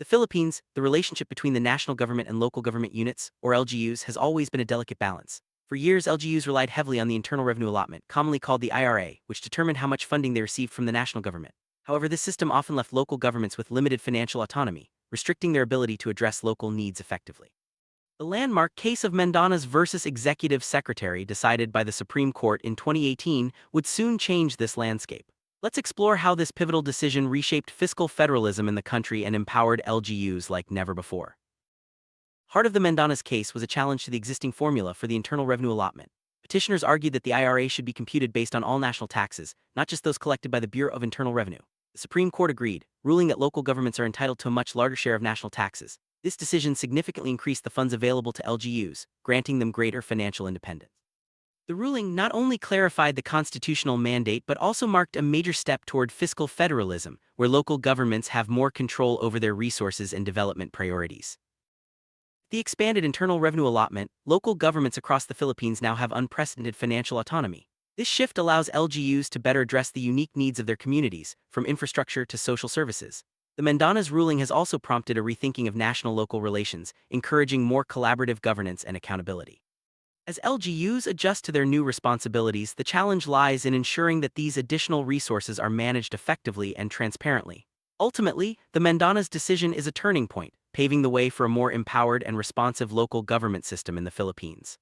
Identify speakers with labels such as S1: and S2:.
S1: The Philippines, the relationship between the national government and local government units, or LGUs, has always been a delicate balance. For years, LGUs relied heavily on the Internal Revenue Allotment, commonly called the IRA, which determined how much funding they received from the national government. However, this system often left local governments with limited financial autonomy, restricting their ability to address local needs effectively. The landmark case of Mandanas versus Executive Secretary, decided by the Supreme Court in 2018, would soon change this landscape. Let's explore how this pivotal decision reshaped fiscal federalism in the country and empowered LGUs like never before. Heart of the Mandanas case was a challenge to the existing formula for the Internal Revenue Allotment. Petitioners argued that the IRA should be computed based on all national taxes, not just those collected by the Bureau of Internal Revenue. The Supreme Court agreed, ruling that local governments are entitled to a much larger share of national taxes. This decision significantly increased the funds available to LGUs, granting them greater financial independence. The ruling not only clarified the constitutional mandate but also marked a major step toward fiscal federalism, where local governments have more control over their resources and development priorities. The expanded Internal Revenue Allotment, local governments across the Philippines now have unprecedented financial autonomy. This shift allows LGUs to better address the unique needs of their communities, from infrastructure to social services. The Mandanas ruling has also prompted a rethinking of national-local relations, encouraging more collaborative governance and accountability. As LGUs adjust to their new responsibilities, the challenge lies in ensuring that these additional resources are managed effectively and transparently. Ultimately, the Mandanas decision is a turning point, paving the way for a more empowered and responsive local government system in the Philippines.